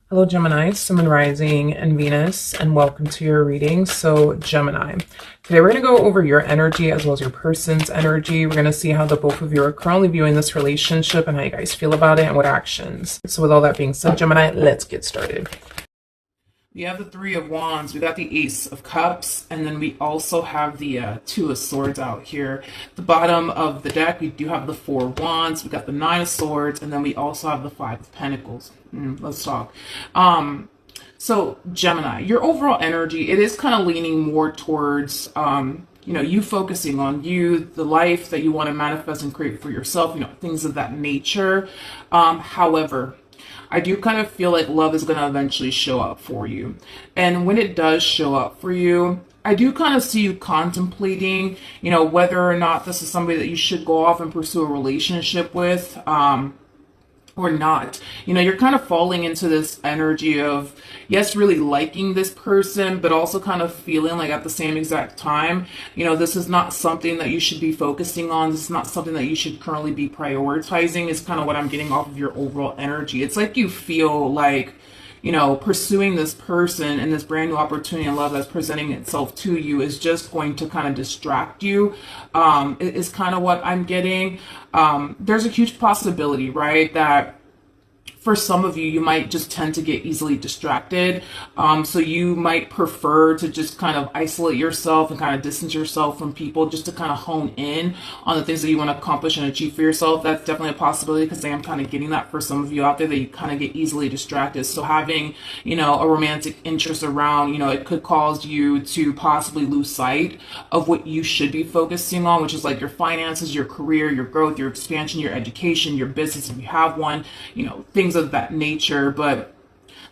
Hello, Gemini, Sun, Moon, Rising, and Venus, and welcome to your reading. So, Gemini, today we're going to go over your energy as well as your person's energy. We're going to see how the both of you are currently viewing this relationship and how you guys feel about it and what actions. So, with all that being said, Gemini, let's get started. We have the Three of Wands, we got the Ace of Cups, and then we also have the Two of Swords out here. The bottom of the deck, we do have the Four of Wands, we got the Nine of Swords, and then we also have the Five of Pentacles. Let's talk. So Gemini, your overall energy, it is kind of leaning more towards, you focusing on you, the life that you want to manifest and create for yourself, things of that nature. However, I do kind of feel like love is going to eventually show up for you. And when it does show up for you, I do kind of see you contemplating, whether or not this is somebody that you should go off and pursue a relationship with. Or not. You're kind of falling into this energy of, yes, really liking this person, but also kind of feeling like at the same exact time, this is not something that you should be focusing on. This is not something that you should currently be prioritizing, is kind of what I'm getting off of your overall energy. It's like you feel like, pursuing this person and this brand new opportunity and love that's presenting itself to you is just going to kind of distract you, is kind of what I'm getting. There's a huge possibility, right, that for some of you, you might just tend to get easily distracted. So you might prefer to just kind of isolate yourself and kind of distance yourself from people just to kind of hone in on the things that you want to accomplish and achieve for yourself. That's definitely a possibility, because I am kind of getting that for some of you out there, that you kind of get easily distracted. So having, a romantic interest around, it could cause you to possibly lose sight of what you should be focusing on, which is like your finances, your career, your growth, your expansion, your education, your business, if you have one, things of that nature. But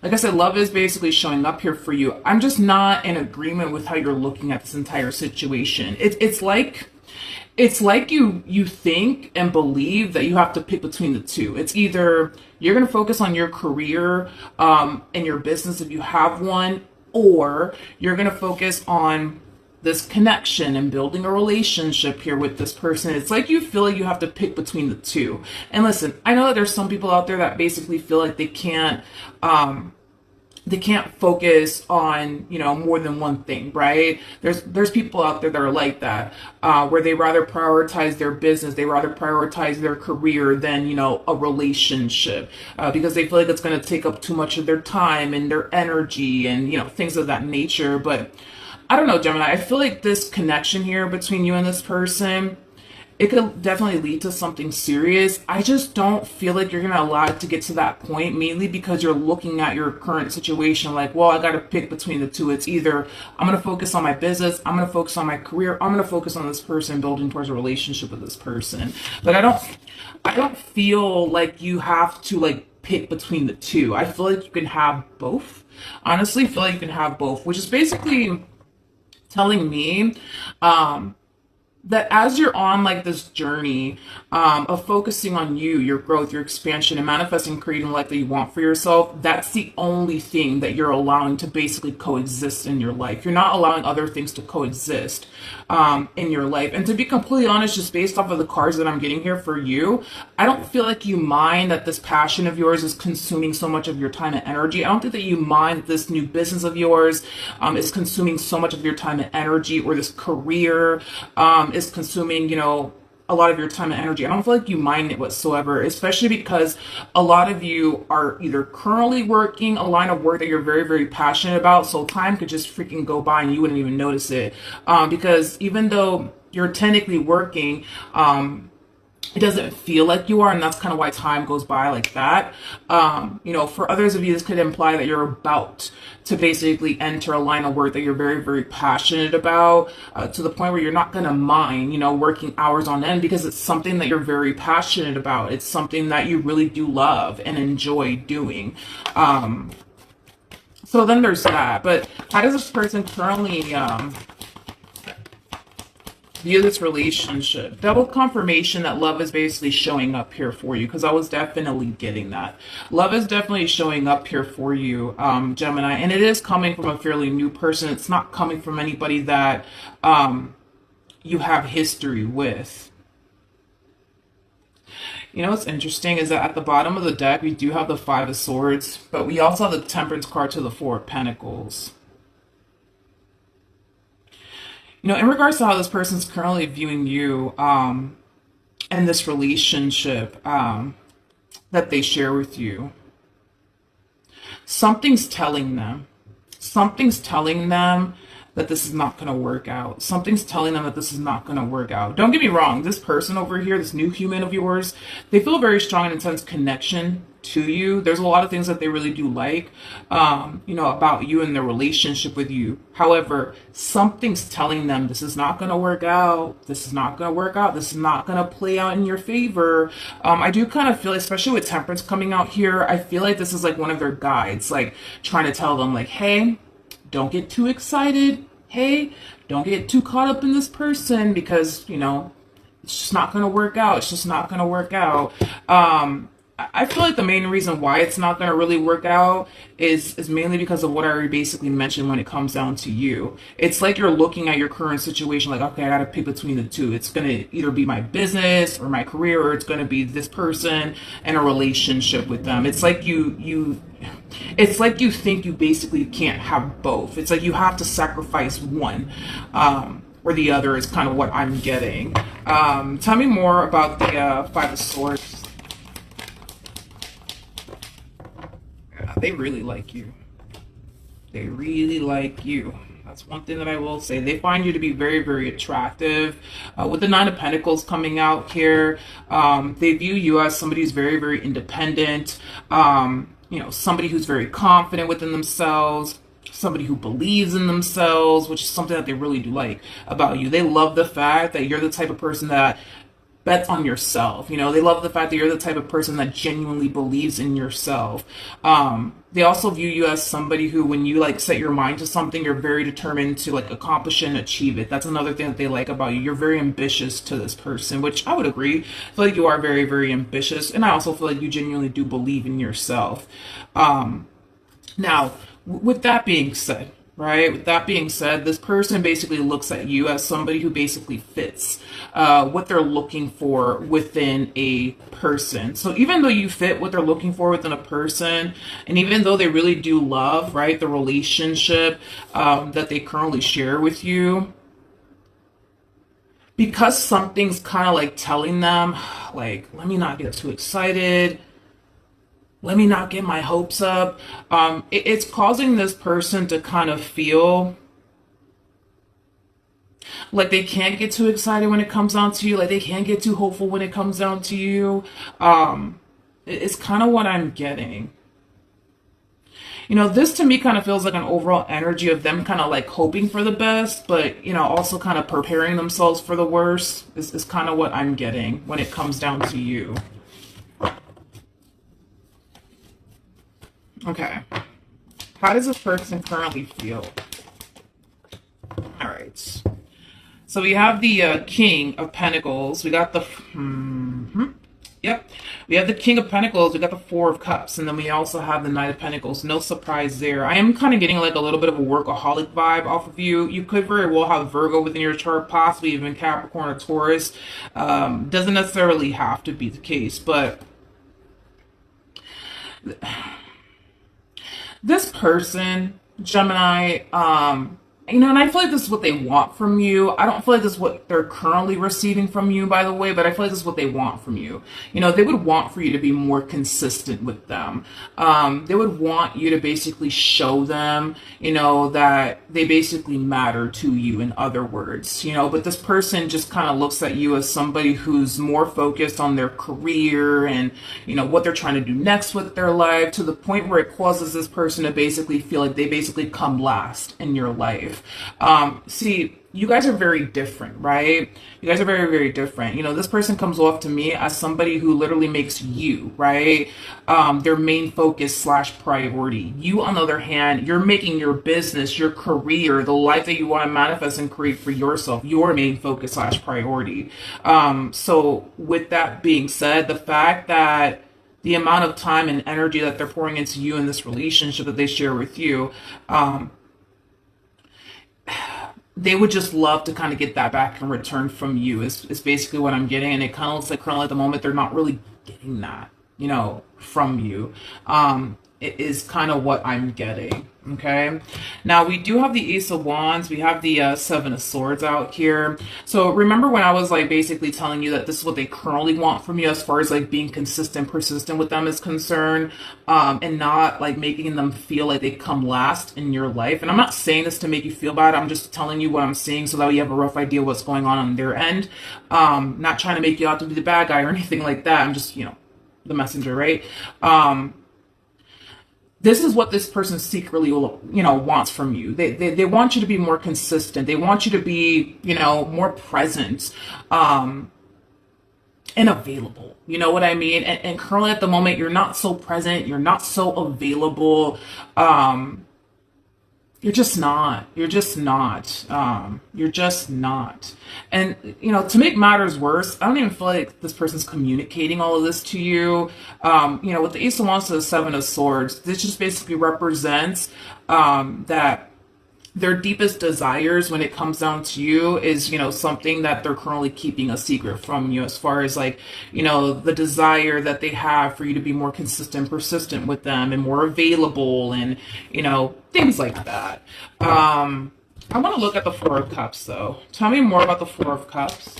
like I said, love is basically showing up here for you. I'm just not in agreement with how you're looking at this entire situation. It's like you think and believe that you have to pick between the two. It's either you're going to focus on your career and your business if you have one, or you're going to focus on this connection and building a relationship here with this person. It's like you feel like you have to pick between the two. And listen, I know that there's some people out there that basically feel like they can't focus on, more than one thing, right? There's people out there that are like that, where they rather prioritize their business, they rather prioritize their career than, a relationship, because they feel like it's going to take up too much of their time and their energy and, things of that nature. But I don't know, Gemini, I feel like this connection here between you and this person, it could definitely lead to something serious. I just don't feel like you're going to allow it to get to that point, mainly because you're looking at your current situation like, well, I got to pick between the two. It's either I'm going to focus on my business, I'm going to focus on my career, I'm going to focus on this person, building towards a relationship with this person. But I don't feel like you have to pick between the two. I feel like you can have both. Honestly, I feel like you can have both, which is basically telling me that as you're on this journey of focusing on you, your growth, your expansion, and manifesting, creating the life that you want for yourself, that's the only thing that you're allowing to basically coexist in your life. You're not allowing other things to coexist in your life. And to be completely honest, just based off of the cards that I'm getting here for you, I don't feel like you mind that this passion of yours is consuming so much of your time and energy. I don't think that you mind that this new business of yours is consuming so much of your time and energy, or this career is consuming, a lot of your time and energy. I don't feel like you mind it whatsoever, especially because a lot of you are either currently working a line of work that you're very, very passionate about. So time could just freaking go by and you wouldn't even notice it. Because even though you're technically working, it doesn't feel like you are, and that's kind of why time goes by like that. For others of you, this could imply that you're about to basically enter a line of work that you're very, very passionate about, to the point where you're not going to mind, working hours on end, because it's something that you're very passionate about. It's something that you really do love and enjoy doing. So then there's that. But how does this person currently view this relationship? Double confirmation that love is basically showing up here for you, because I was definitely getting that. Love is definitely showing up here for you, Gemini, and it is coming from a fairly new person. It's not coming from anybody that you have history with. You know what's interesting is that at the bottom of the deck, we do have the Five of Swords, but we also have the Temperance card to the Four of Pentacles. You know, in regards to how this person's currently viewing you, and this relationship, that they share with you, something's telling them. Something's telling them that this is not going to work out. Something's telling them that this is not going to work out. Don't get me wrong. This person over here, this new human of yours, they feel a very strong and intense connection to you. There's a lot of things that they really do like, you know, about you and their relationship with you. However, something's telling them this is not going to work out. This is not going to work out. This is not going to play out in your favor. I do kind of feel, especially with Temperance coming out here, I feel like this is like one of their guides, like trying to tell them like, hey, don't get too excited. Hey, don't get too caught up in this person because, you know, it's just not going to work out. It's just not going to work out. I feel like the main reason why it's not going to really work out is mainly because of what I already basically mentioned when it comes down to you. It's like you're looking at your current situation like, okay, I got to pick between the two. It's going to either be my business or my career, or it's going to be this person and a relationship with them. It's like it's like you think you basically can't have both. It's like you have to sacrifice one, or the other is kind of what I'm getting. Tell me more about the Five of Swords. They really like you. They really like you. That's one thing that I will say. They find you to be very, very attractive. With the Nine of Pentacles coming out here, they view you as somebody who's very, very independent. You know, somebody who's very confident within themselves. Somebody who believes in themselves, which is something that they really do like about you. They love the fact that you're the type of person that bets on yourself. You know, they love the fact that you're the type of person that genuinely believes in yourself. They also view you as somebody who, when you like set your mind to something, you're very determined to like accomplish and achieve it. That's another thing that they like about you. You're very ambitious to this person, which I would agree. I feel like you are very, very ambitious. And I also feel like you genuinely do believe in yourself. Now, with that being said, right? With that being said, this person basically looks at you as somebody who basically fits what they're looking for within a person. So even though you fit what they're looking for within a person, and even though they really do love, right, the relationship that they currently share with you, because something's kind of like telling them, like, let me not get too excited. Let me not get my hopes up. It's causing this person to kind of feel like they can't get too excited when it comes down to you. Like they can't get too hopeful when it comes down to you. It's kind of what I'm getting. You know, this to me kind of feels like an overall energy of them kind of like hoping for the best, but, you know, also kind of preparing themselves for the worst is kind of what I'm getting when it comes down to you. Okay. How does this person currently feel? All right. So we have the King of Pentacles. We got the... Yep. We have the King of Pentacles. We got the Four of Cups. And then we also have the Knight of Pentacles. No surprise there. I am kind of getting like a little bit of a workaholic vibe off of you. You could very well have Virgo within your chart, possibly even Capricorn or Taurus. Doesn't necessarily have to be the case, but... This person, Gemini, you know, and I feel like this is what they want from you. I don't feel like this is what they're currently receiving from you, by the way, but I feel like this is what they want from you. You know, they would want for you to be more consistent with them. They would want you to basically show them, you know, that they basically matter to you, in other words, you know, but this person just kind of looks at you as somebody who's more focused on their career and, you know, what they're trying to do next with their life, to the point where it causes this person to basically feel like they basically come last in your life. See, you guys are very different, right? You guys are very, very different. You know, this person comes off to me as somebody who literally makes you, right, their main focus / priority. You, on the other hand, you're making your business, your career, the life that you want to manifest and create for yourself, your main focus / priority. So with that being said, the fact that the amount of time and energy that they're pouring into you in this relationship that they share with you, they would just love to kind of get that back in return from you is basically what I'm getting. And it kind of looks like currently at the moment they're not really getting that, from you. It is kind of what I'm getting. Okay. Now we do have the Ace of Wands. We have the Seven of Swords out here. So remember when I was like basically telling you that this is what they currently want from you as far as like being consistent, persistent with them is concerned, and not like making them feel like they come last in your life. And I'm not saying this to make you feel bad. I'm just telling you what I'm seeing so that you have a rough idea what's going on their end. Not trying to make you out to be the bad guy or anything like that. I'm just, the messenger, right? This is what this person secretly, wants from you. They want you to be more consistent. They want you to be, more present, and available. You know what I mean? And currently at the moment, you're not so present. You're not so available. You're just not. You're just not. You're just not. And, to make matters worse, I don't even feel like this person's communicating all of this to you. With the Ace of Wands to the Seven of Swords, this just basically represents that their deepest desires when it comes down to you is, something that they're currently keeping a secret from you, as far as like, the desire that they have for you to be more consistent, persistent with them and more available and, things like that. I want to look at the Four of Cups though. Tell me more about the Four of Cups.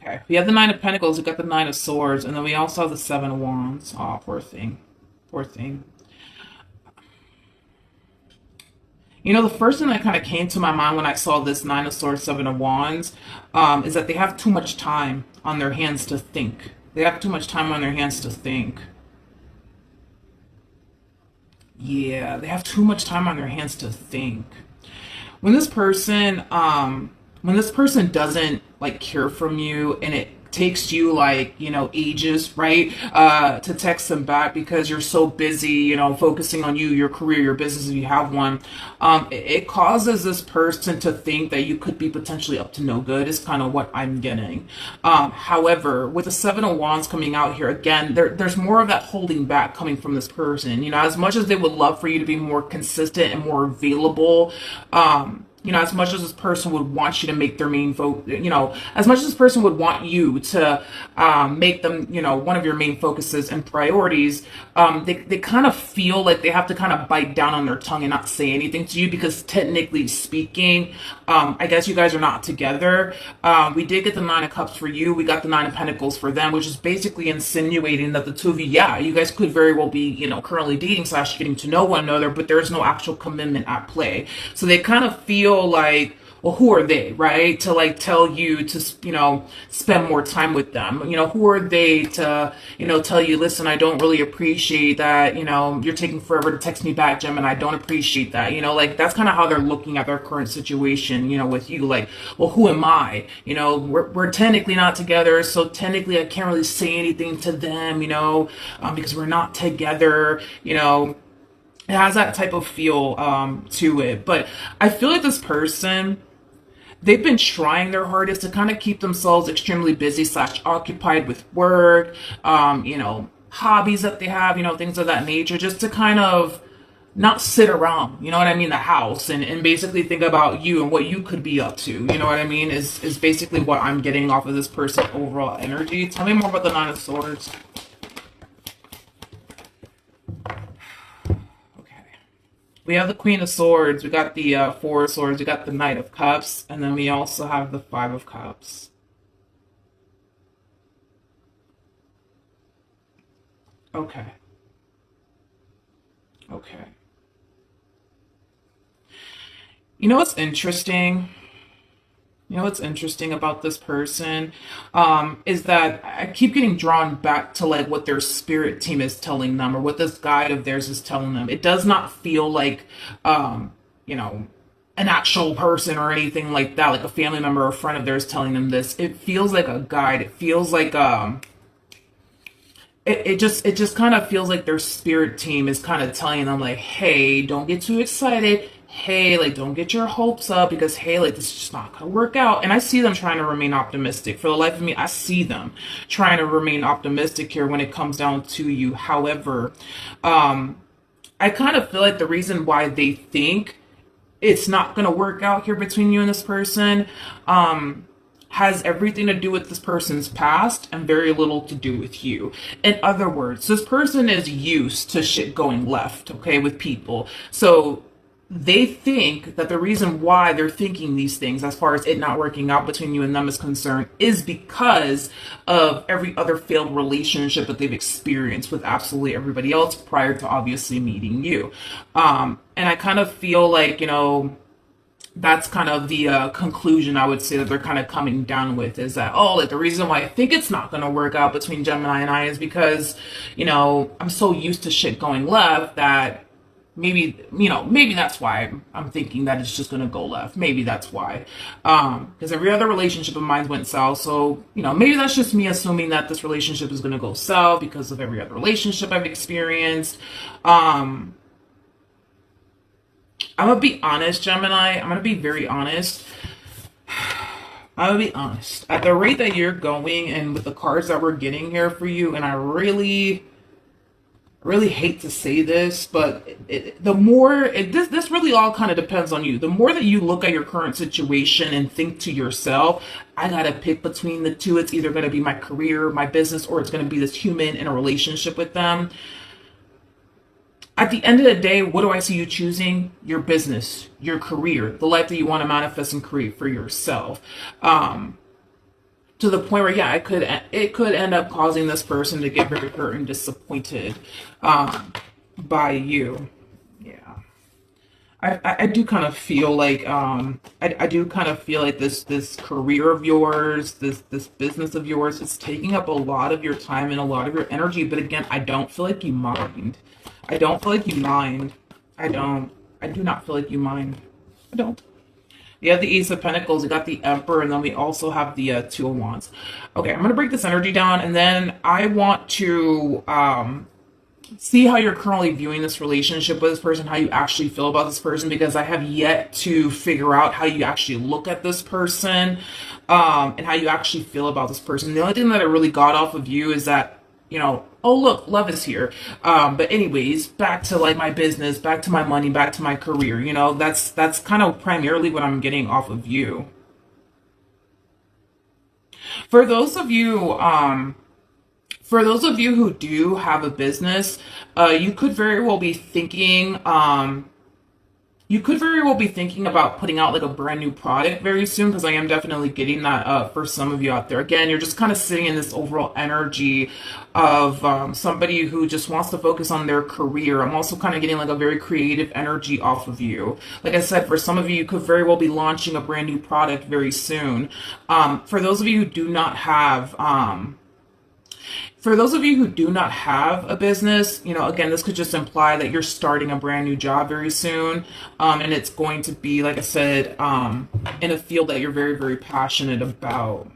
Okay, we have the Nine of Pentacles, we got the Nine of Swords, and then we also have the Seven of Wands. Oh, poor thing. Poor thing. The first thing that kind of came to my mind when I saw this Nine of Swords, Seven of Wands, is that they have too much time on their hands to think. They have too much time on their hands to think. Yeah, they have too much time on their hands to think. When this person doesn't like care from you and it takes you like, ages, right? To text them back because you're so busy, focusing on you, your career, your business, if you have one. It causes this person to think that you could be potentially up to no good is kind of what I'm getting. However, with the Seven of Wands coming out here, again, there's more of that holding back coming from this person. As much as they would love for you to be more consistent and more available, as much as this person would want you to make their main as much as this person would want you to make them, one of your main focuses and priorities, they kind of feel like they have to kind of bite down on their tongue and not say anything to you because technically speaking, I guess you guys are not together. We did get the Nine of Cups for you. We got the Nine of Pentacles for them, which is basically insinuating that the two of you, yeah, you guys could very well be, currently dating / getting to know one another, but there's no actual commitment at play. So they kind of feel like, well, who are they, right? To like tell you to, spend more time with them. Who are they to, tell you, listen, I don't really appreciate that, you're taking forever to text me back, Gemini. I don't appreciate that. Like that's kind of how they're looking at their current situation, with you. Like, well, who am I? We're technically not together. So technically I can't really say anything to them, because we're not together, It has that type of feel to it. But I feel like this person, they've been trying their hardest to kind of keep themselves extremely busy / occupied with work, hobbies that they have, things of that nature, just to kind of not sit around, the house and basically think about you and what you could be up to, is basically what I'm getting off of this person's overall energy. Tell me more about the Nine of Swords. We have the Queen of Swords, we got the Four of Swords, we got the Knight of Cups, and then we also have the Five of Cups. Okay. Okay. What's interesting? What's interesting about this person is that I keep getting drawn back to like what their spirit team is telling them or what this guide of theirs is telling them. It does not feel like, an actual person or anything like that, like a family member or a friend of theirs telling them this. It feels like a guide. It feels like it just kind of feels like their spirit team is kind of telling them like, hey, don't get too excited. Hey, like, don't get your hopes up because, hey, like, this is just not going to work out. And I see them trying to remain optimistic. For the life of me, I see them trying to remain optimistic here when it comes down to you. However, I kind of feel like the reason why they think it's not going to work out here between you and this person has everything to do with this person's past and very little to do with you. In other words, this person is used to shit going left, okay, with people. So they think that the reason why they're thinking these things, as far as it not working out between you and them is concerned, is because of every other failed relationship that they've experienced with absolutely everybody else prior to obviously meeting you. And I kind of feel like, that's kind of the conclusion I would say that they're kind of coming down with, is that, oh, like the reason why I think it's not going to work out between Gemini and I is because, I'm so used to shit going left that maybe that's why I'm thinking that it's just going to go left. Maybe that's why. Because every other relationship of mine went south. So, maybe that's just me assuming that this relationship is going to go south because of every other relationship I've experienced. I'm going to be honest, Gemini. I'm going to be very honest. I'm going to be honest. At the rate that you're going and with the cards that we're getting here for you, and I really hate to say this, but this really all kind of depends on you. The more that you look at your current situation and think to yourself, I got to pick between the two. It's either going to be my career, my business, or it's going to be this human in a relationship with them. At the end of the day, what do I see you choosing? Your business, your career, the life that you want to manifest and create for yourself. To the point where, yeah, it could end up causing this person to get very hurt and disappointed by you. Yeah. I do kind of feel like I do kind of feel like this career of yours, this business of yours is taking up a lot of your time and a lot of your energy. But again, I don't feel like you mind. I don't feel like you mind. I do not feel like you mind. I don't. You have the Ace of Pentacles, you got the Emperor, and then we also have the Two of Wands. Okay, I'm going to break this energy down, and then I want to see how you're currently viewing this relationship with this person, how you actually feel about this person, because I have yet to figure out how you actually look at this person and how you actually feel about this person. The only thing that I really got off of you is that, oh, look, love is here. But anyways, back to like my business, back to my money, back to my career, that's kind of primarily what I'm getting off of you. For those of you who do have a business, you could very well be thinking, about putting out like a brand new product very soon, because I am definitely getting that for some of you out there. Again, you're just kind of sitting in this overall energy of somebody who just wants to focus on their career. I'm also kind of getting like a very creative energy off of you. Like I said, for some of you, you could very well be launching a brand new product very soon. For those of you who do not have a business, again, this could just imply that you're starting a brand new job very soon. And it's going to be, like I said, in a field that you're very, very passionate about.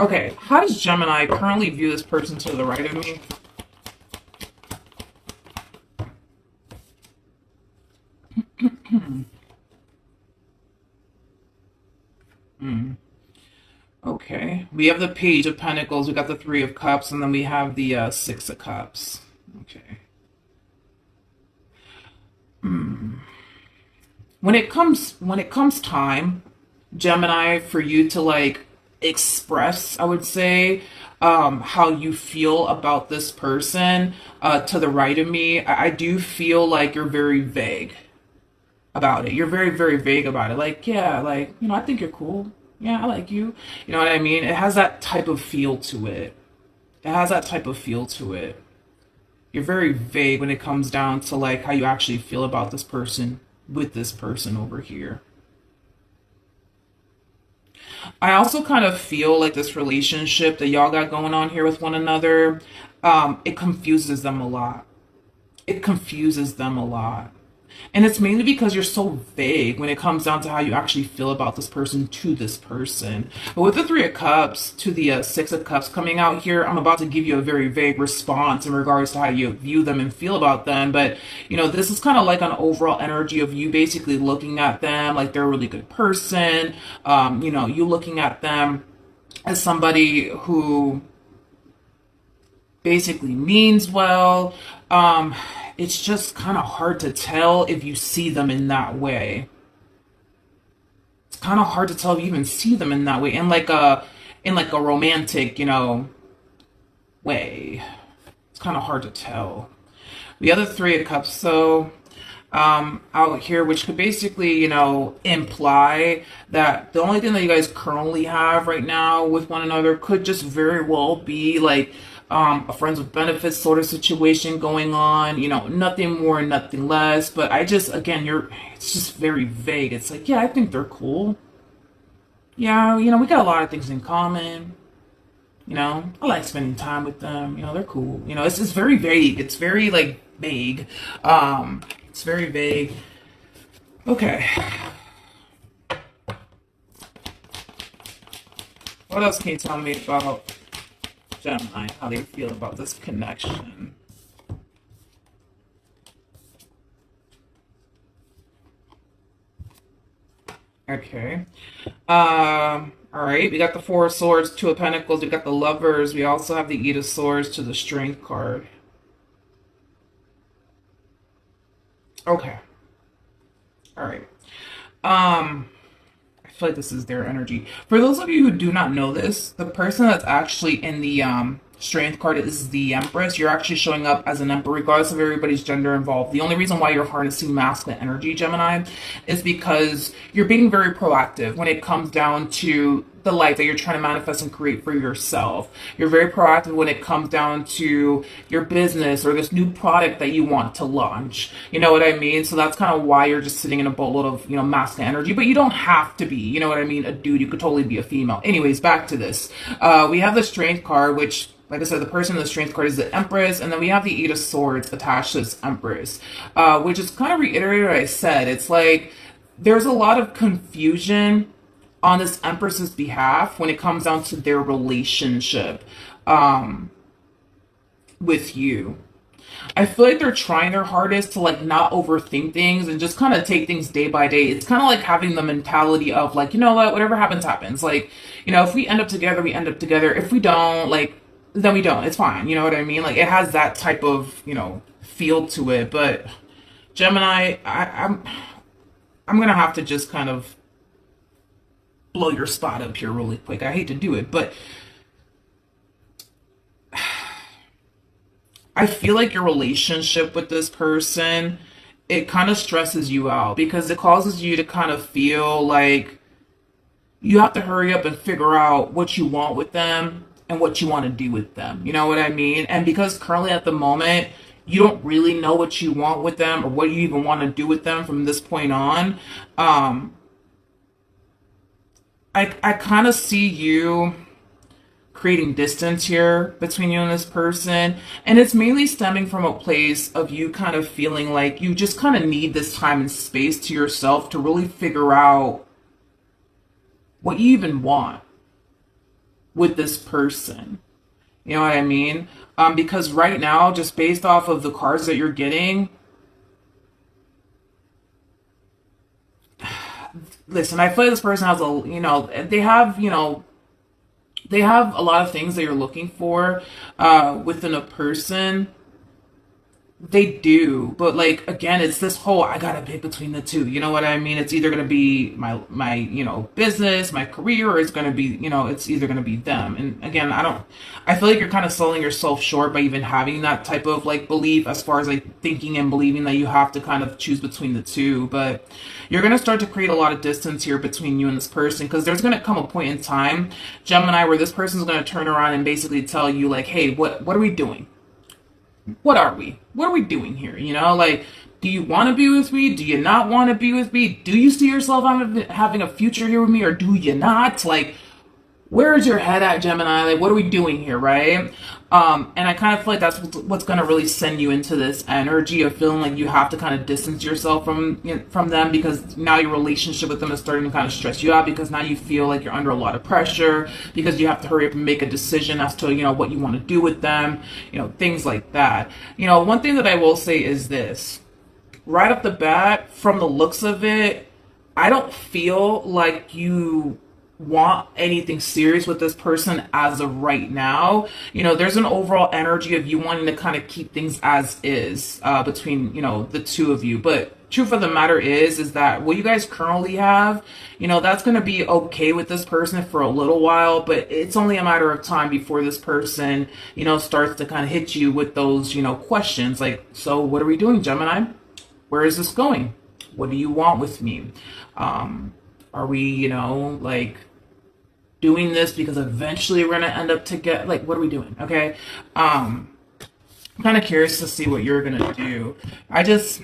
Okay, how does Gemini currently view this person to the right of me? Okay, we have the Page of Pentacles, we got the Three of Cups, and then we have the Six of Cups. Okay. When it comes time, Gemini, for you to like express, I would say, how you feel about this person to the right of me, I do feel like you're very vague about it. You're very, very vague about it. Like, yeah, like, I think you're cool. Yeah, I like you. You know what I mean? It has that type of feel to it. You're very vague when it comes down to like how you actually feel about this person with this person over here. I also kind of feel like this relationship that y'all got going on here with one another, it confuses them a lot. And it's mainly because you're so vague when it comes down to how you actually feel about this person to this person. But with the Three of Cups to the Six of Cups coming out here, I'm about to give you a very vague response in regards to how you view them and feel about them. But, this is kind of like an overall energy of you basically looking at them like they're a really good person. You looking at them as somebody who basically means well. Um, it's just kind of hard to tell if you see them in that way. It's kind of hard to tell if you even see them in that way, in like a romantic, way. It's kind of hard to tell. The other Three of Cups, so out here, which could basically, imply that the only thing that you guys currently have right now with one another could just very well be like a friends with benefits sort of situation going on, nothing more, nothing less. But I just, again, it's just very vague. It's like, yeah, I think they're cool. Yeah, we got a lot of things in common. I like spending time with them. They're cool. It's just very vague. It's very like vague. It's very vague. Okay. What else can you tell me about Gemini? How they feel about this connection? Okay. All right. We got the Four of Swords, Two of Pentacles. We got the Lovers. We also have the Eight of Swords to the Strength card. Okay. All right. I feel like this is their energy. For those of you who do not know this, the person that's actually in the Strength card is the Empress. You're actually showing up as an Emperor, regardless of everybody's gender involved. The only reason why you're harnessing masculine energy, Gemini, is because you're being very proactive when it comes down to the life that you're trying to manifest and create for yourself. You're very proactive when it comes down to your business or this new product that you want to launch. You know what I mean? So that's kind of why you're just sitting in a boatload of, masculine energy, but you don't have to be, you know what I mean? A dude, you could totally be a female. Anyways, back to this. We have the Strength card, which, like I said, the person in the Strength card is the Empress, and then we have the Eight of Swords attached to this Empress, which is kind of reiterated what I said. It's like there's a lot of confusion on this Empress's behalf when it comes down to their relationship with you. I feel like they're trying their hardest to like not overthink things and just kind of take things day by day. It's kind of like having the mentality of like, you know what, whatever happens, happens. Like, if we end up together, we end up together. If we don't, like, then we don't. It's fine. You know what I mean? Like, it has that type of, feel to it. But Gemini, I'm gonna have to just kind of blow your spot up here really quick. I hate to do it, but I feel like your relationship with this person, it kind of stresses you out because it causes you to kind of feel like you have to hurry up and figure out what you want with them and what you want to do with them. You know what I mean? And because currently at the moment, you don't really know what you want with them or what you even want to do with them from this point on, I kind of see you creating distance here between you and this person. And it's mainly stemming from a place of you kind of feeling like you just kind of need this time and space to yourself to really figure out what you even want with this person. You know what I mean? Because right now, just based off of the cards that you're getting, listen, I feel like this person has they have a lot of things that you're looking for within a person. They do, but like again, it's this whole I gotta pick between the two. You know what I mean? It's either gonna be my business, my career, or it's gonna be it's either gonna be them. And again, I feel like you're kind of selling yourself short by even having that type of like belief as far as like thinking and believing that you have to kind of choose between the two. But you're gonna start to create a lot of distance here between you and this person because there's gonna come a point in time, Gemini, where this person's gonna turn around and basically tell you like, hey, what are we doing? What are we? What are we doing here? Like, do you want to be with me? Do you not want to be with me? Do you see yourself having a future here with me or do you not? Like, where is your head at, Gemini? Like, what are we doing here, right? And I kind of feel like that's what's going to really send you into this energy of feeling like you have to kind of distance yourself from them because now your relationship with them is starting to kind of stress you out because now you feel like you're under a lot of pressure because you have to hurry up and make a decision as to, what you want to do with them, things like that. One thing that I will say is this. Right off the bat, from the looks of it, I don't feel like you want anything serious with this person as of right now. You know, there's an overall energy of you wanting to kind of keep things as is between, you know, the two of you. But truth of the matter is that what you guys currently have, you know, that's going to be okay with this person for a little while, but it's only a matter of time before this person, you know, starts to kind of hit you with those, you know, questions like, so what are we doing, Gemini? Where is this going? What do you want with me? Are we, you know, like doing this because eventually we're going to end up together? Like, what are we doing? Okay. I'm kind of curious to see what you're going to do. I just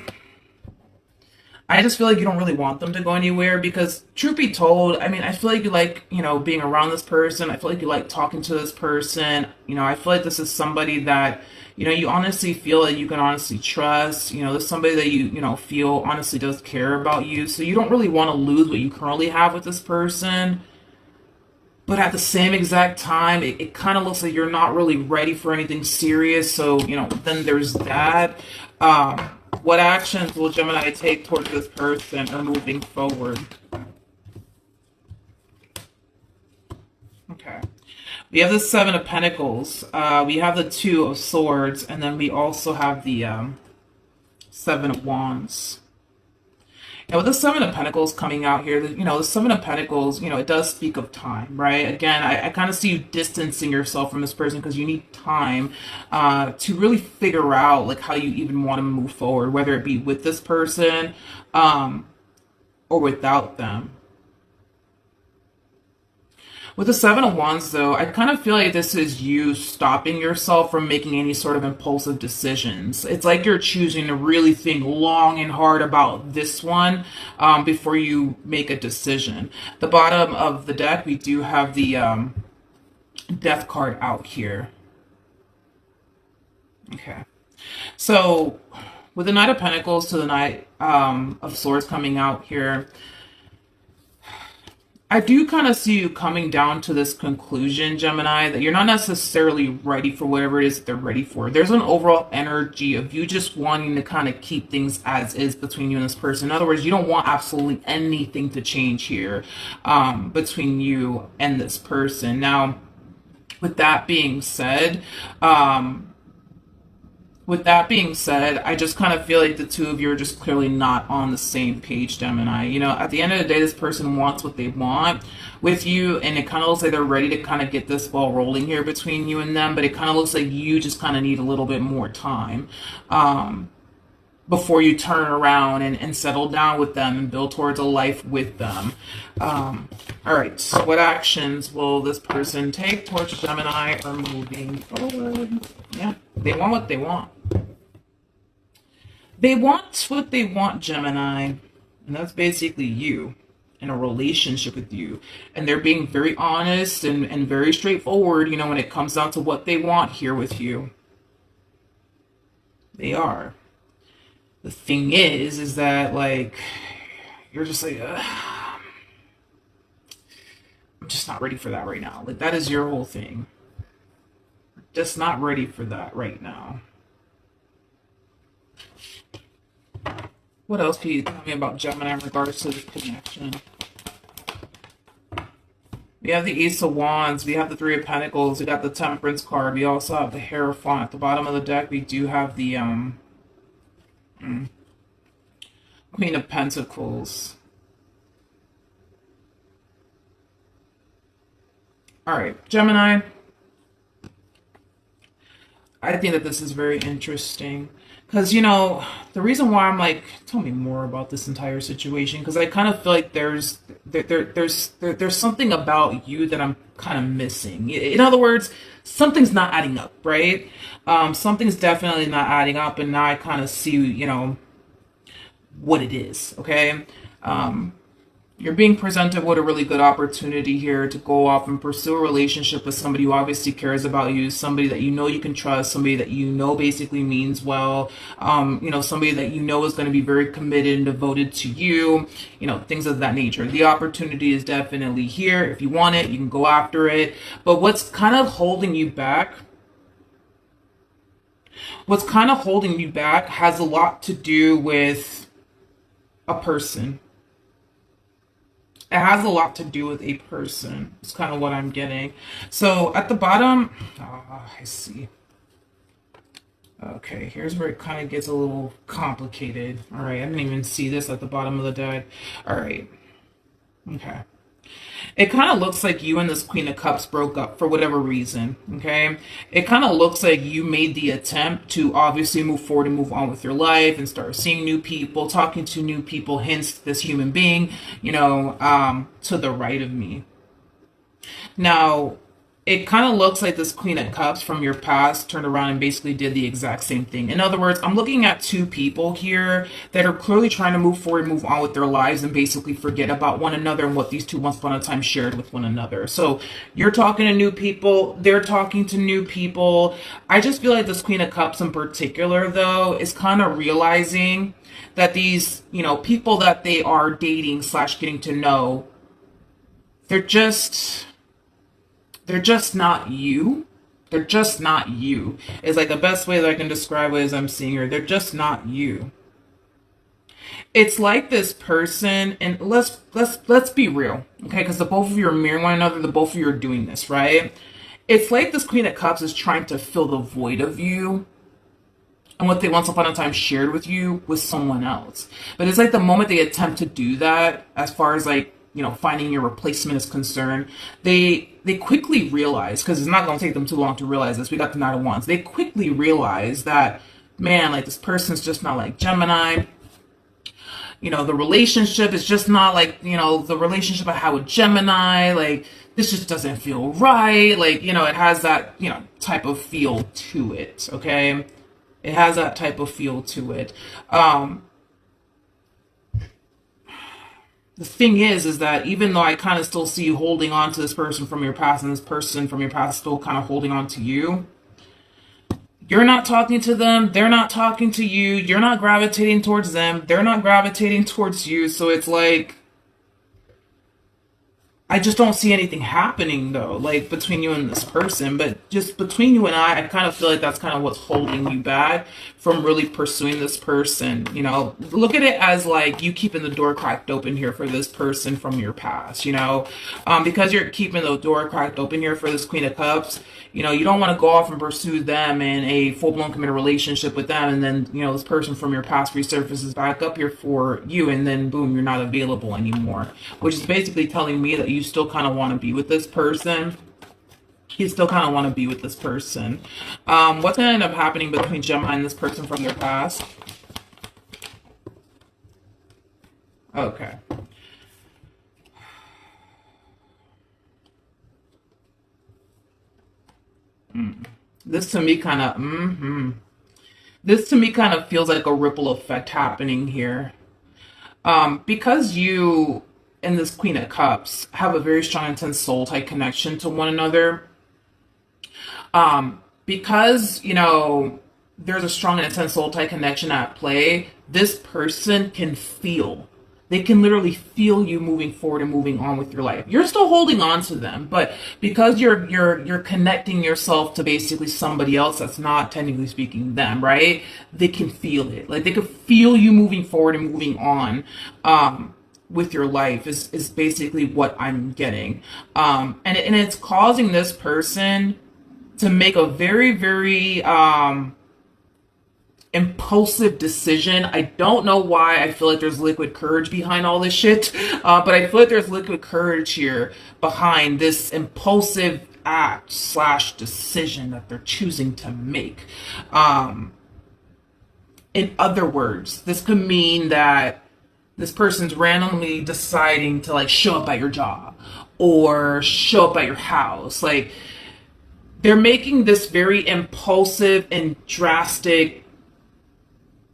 feel like you don't really want them to go anywhere because, truth be told, I mean, I feel like you like, you know, being around this person. I feel like you like talking to this person. You know, I feel like this is somebody that, you know, you honestly feel that you can honestly trust. You know, there's somebody that you know, feel honestly does care about you. So you don't really want to lose what you currently have with this person. But at the same exact time, it kind of looks like you're not really ready for anything serious. So, you know, then there's that. What actions will Gemini take towards this person or moving forward? Okay. We have the Seven of Pentacles. We have the Two of Swords. And then we also have the Seven of Wands. And with the Seven of Pentacles coming out here, you know, the Seven of Pentacles, you know, it does speak of time, right? Again, I kind of see you distancing yourself from this person because you need time to really figure out, like, how you even want to move forward, whether it be with this person or without them. With the Seven of Wands, though, I kind of feel like this is you stopping yourself from making any sort of impulsive decisions. It's like you're choosing to really think long and hard about this one before you make a decision. The bottom of the deck, we do have the Death card out here. Okay. So, with the Knight of Pentacles to the Knight of Swords coming out here, I do kind of see you coming down to this conclusion, Gemini, that you're not necessarily ready for whatever it is that they're ready for. There's an overall energy of you just wanting to kind of keep things as is between you and this person. In other words, you don't want absolutely anything to change here between you and this person. Now, with that being said, I just kind of feel like the two of you are just clearly not on the same page, Gemini. You know, at the end of the day, this person wants what they want with you, and it kind of looks like they're ready to kind of get this ball rolling here between you and them, but it kind of looks like you just kind of need a little bit more time before you turn around and settle down with them and build towards a life with them. All right, so what actions will this person take towards Gemini or moving forward? Yeah, they want what they want. They want what they want, Gemini, and that's basically you in a relationship with you. And they're being very honest and very straightforward, you know, when it comes down to what they want here with you. They are. The thing is that, like, you're just like, I'm just not ready for that right now. Like, that is your whole thing. Just not ready for that right now. What else can you tell me about Gemini in regards to this connection? We have the Ace of Wands. We have the Three of Pentacles. We got the Temperance card. We also have the Hierophant. At the bottom of the deck, we do have the Queen of Pentacles. All right, Gemini. I think that this is very interesting because, you know, the reason why I'm like, tell me more about this entire situation, because I kind of feel like there's something about you that I'm kind of missing. In other words, something's not adding up, right? Something's definitely not adding up, and now I kind of see, you know, what it is. Okay. You're being presented with a really good opportunity here to go off and pursue a relationship with somebody who obviously cares about you, somebody that you know you can trust, somebody that you know basically means well, you know, somebody that you know is going to be very committed and devoted to you, you know, things of that nature. The opportunity is definitely here. If you want it, you can go after it. But what's kind of holding you back has a lot to do with a person. It has a lot to do with a person. It's kind of what I'm getting. So at the bottom, I see. Okay, here's where it kind of gets a little complicated. All right, I didn't even see this at the bottom of the deck. All right, okay. It kind of looks like you and this Queen of Cups broke up for whatever reason, okay? It kind of looks like you made the attempt to obviously move forward and move on with your life and start seeing new people, talking to new people, hence this human being, you know, to the right of me. Now, it kind of looks like this Queen of Cups from your past turned around and basically did the exact same thing. In other words, I'm looking at two people here that are clearly trying to move forward, move on with their lives, and basically forget about one another and what these two once upon a time shared with one another. So you're talking to new people, they're talking to new people. I just feel like this Queen of Cups in particular, though, is kind of realizing that these, you know, people that they are dating slash getting to know, they're just not you. They're just not you. It's like the best way that I can describe it as I'm seeing her. They're just not you. It's like this person, and let's be real, okay? Because the both of you are mirroring one another. The both of you are doing this, right? It's like this Queen of Cups is trying to fill the void of you and what they once upon a time shared with you with someone else. But it's like the moment they attempt to do that, as far as like, you know, finding your replacement is concerned, they quickly realize, because it's not going to take them too long to realize this. We got the Knight of Wands. They quickly realize that, man, like this person's just not like Gemini. You know, the relationship is just not like, you know, the relationship I had with Gemini. Like, this just doesn't feel right. Like, you know, it has that, you know, type of feel to it, okay? It has that type of feel to it. The thing is that even though I kind of still see you holding on to this person from your past, and this person from your past still kind of holding on to you, you're not talking to them, they're not talking to you, you're not gravitating towards them, they're not gravitating towards you. So it's like, I just don't see anything happening though, like between you and this person. But just between you and I kind of feel like that's kind of what's holding you back from really pursuing this person. You know, look at it as like you keeping the door cracked open here for this person from your past, you know, because you're keeping the door cracked open here for this Queen of Cups. You know, you don't want to go off and pursue them in a full-blown committed relationship with them, and then, you know, this person from your past resurfaces back up here for you, and then boom, you're not available anymore. Which is basically telling me that you still kind of want to be with this person. You still kind of want to be with this person. What's going to end up happening between Gemini and this person from their past? Okay. This to me kind of, this to me kind of feels like a ripple effect happening here. Because you and this Queen of Cups have a very strong, intense soul-type connection to one another. Because, you know, there's a strong and intense soul-type connection at play, this person can feel. They can literally feel you moving forward and moving on with your life. You're still holding on to them, but because you're connecting yourself to basically somebody else that's not technically speaking them, right? They can feel it. Like they could feel you moving forward and moving on with your life is basically what I'm getting. And it's causing this person to make a very, very impulsive decision. I don't know why I feel like there's liquid courage behind all this shit, but I feel like there's liquid courage here behind this impulsive act slash decision that they're choosing to make. In other words, this could mean that this person's randomly deciding to like show up at your job or show up at your house. Like they're making this very impulsive and drastic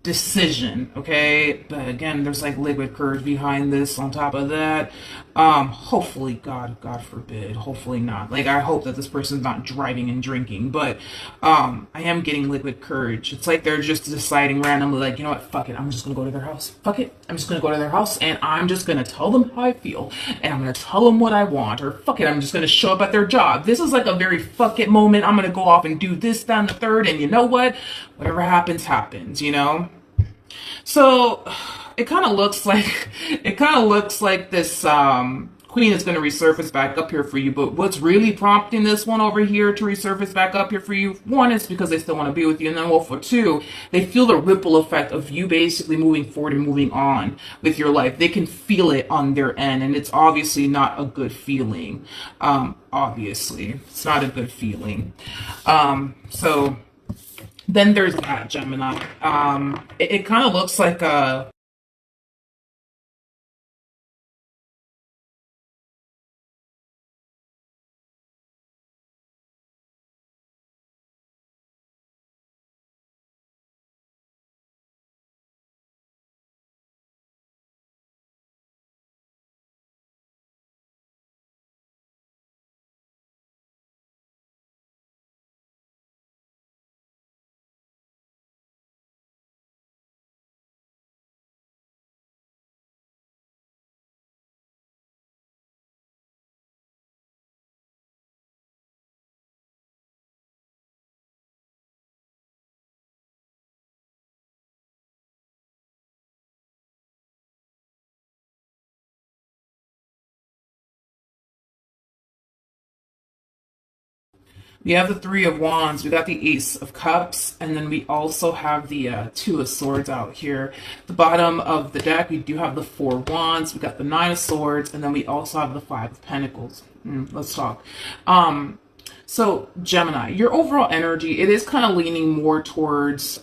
decision, okay? But again, there's like liquid courage behind this on top of that. Hopefully, God forbid, hopefully not. Like, I hope that this person's not driving and drinking, but I am getting liquid courage. It's like they're just deciding randomly, like, you know what, fuck it, I'm just gonna go to their house. Fuck it, I'm just gonna go to their house and I'm just gonna tell them how I feel and I'm gonna tell them what I want, or fuck it, I'm just gonna show up at their job. This is like a very fuck it moment. I'm gonna go off and do this, that, and the third, and you know what? Whatever happens, happens, you know? So It kind of looks like this queen is going to resurface back up here for you. But what's really prompting this one over here to resurface back up here for you, one, is because they still want to be with you, and then, well, for two, they feel the ripple effect of you basically moving forward and moving on with your life. They can feel it on their end, and it's obviously not a good feeling. Obviously it's not a good feeling. So then there's that, Gemini. It kind of looks like a we have the Three of Wands, we got the Ace of Cups, and then we also have the Two of Swords out here. The bottom of the deck, we do have the Four of Wands, we got the Nine of Swords, and then we also have the Five of Pentacles. Let's talk. So Gemini, your overall energy, it is kind of leaning more towards,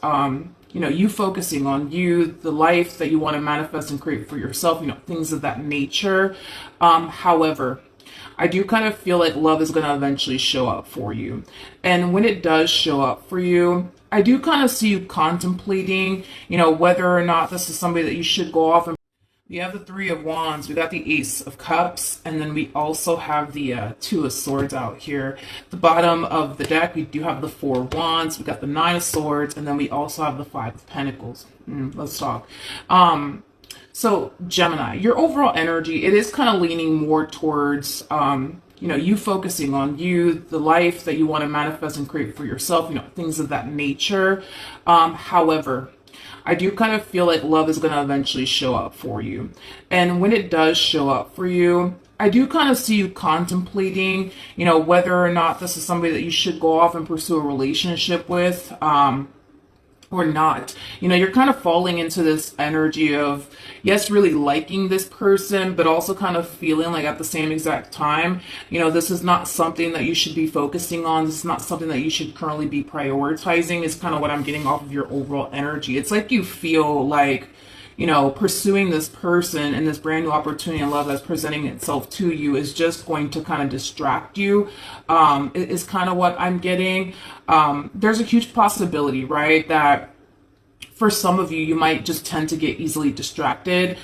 you focusing on you, the life that you want to manifest and create for yourself, things of that nature. However, I do kind of feel like love is going to eventually show up for you. And when it does show up for you, I do kind of see you contemplating, whether or not this is somebody that you should go off and. We have the Three of Wands, we got the Ace of Cups, and then we also have the Two of Swords out here. The bottom of the deck, we do have the Four of Wands, we got the Nine of Swords, and then we also have the Five of Pentacles. Let's talk. So Gemini, your overall energy, it is kind of leaning more towards, you focusing on you, the life that you want to manifest and create for yourself, things of that nature. However, I do kind of feel like love is going to eventually show up for you. And when it does show up for you, I do kind of see you contemplating, whether or not this is somebody that you should go off and pursue a relationship with, or not. You're kind of falling into this energy of, yes, really liking this person, but also kind of feeling like at the same exact time, this is not something that you should be focusing on. This is not something that you should currently be prioritizing, is kind of what I'm getting off of your overall energy. It's like you feel like, pursuing this person and this brand new opportunity in love that's presenting itself to you is just going to kind of distract you, is kind of what I'm getting. There's a huge possibility, right, that for some of you, you might just tend to get easily distracted.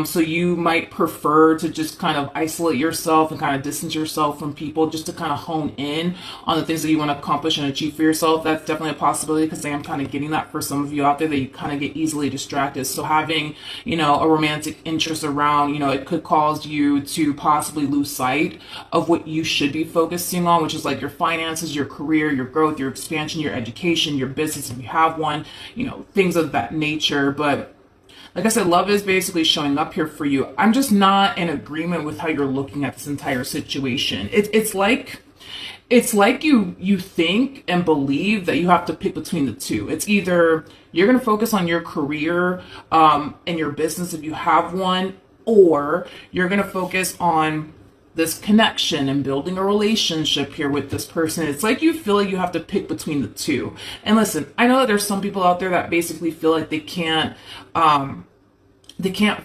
So you might prefer to just kind of isolate yourself and kind of distance yourself from people just to kind of hone in on the things that you want to accomplish and achieve for yourself. That's definitely a possibility, because I am kind of getting that for some of you out there, that you kind of get easily distracted. So having, a romantic interest around, it could cause you to possibly lose sight of what you should be focusing on, which is like your finances, your career, your growth, your expansion, your education, your business, if you have one, things of that nature. But like I said, love is basically showing up here for you. I'm just not in agreement with how you're looking at this entire situation. It's like you think and believe that you have to pick between the two. It's either you're going to focus on your career and your business if you have one, or you're going to focus on this connection and building a relationship here with this person. It's like you feel like you have to pick between the two. And listen, I know that there's some people out there that basically feel like they can't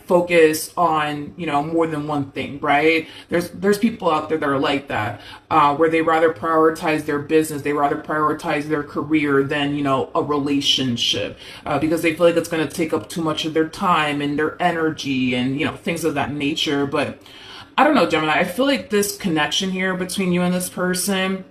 focus on, more than one thing, right? There's people out there that are like that, where they rather prioritize their business, they rather prioritize their career than, a relationship, because they feel like it's going to take up too much of their time and their energy and, things of that nature. But I don't know, Gemini, I feel like this connection here between you and this person,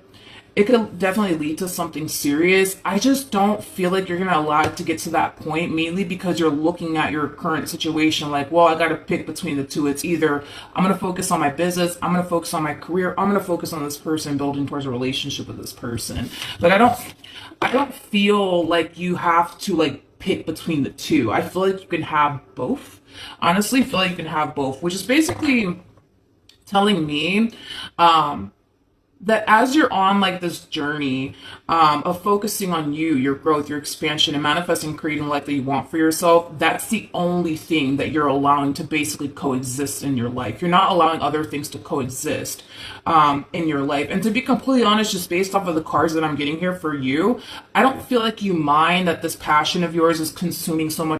it could definitely lead to something serious. I just don't feel like you're going to allow it to get to that point, mainly because you're looking at your current situation like, well, I got to pick between the two. It's either I'm going to focus on my business, I'm going to focus on my career, I'm going to focus on this person, building towards a relationship with this person. But I don't feel like you have to pick between the two. I feel like you can have both. Honestly, I feel like you can have both, which is basically telling me that as you're on like this journey of focusing on you, your growth, your expansion, and manifesting, creating the life that you want for yourself, that's the only thing that you're allowing to basically coexist in your life. You're not allowing other things to coexist in your life. And to be completely honest, just based off of the cards that I'm getting here for you, I don't feel like you mind that this passion of yours is consuming so much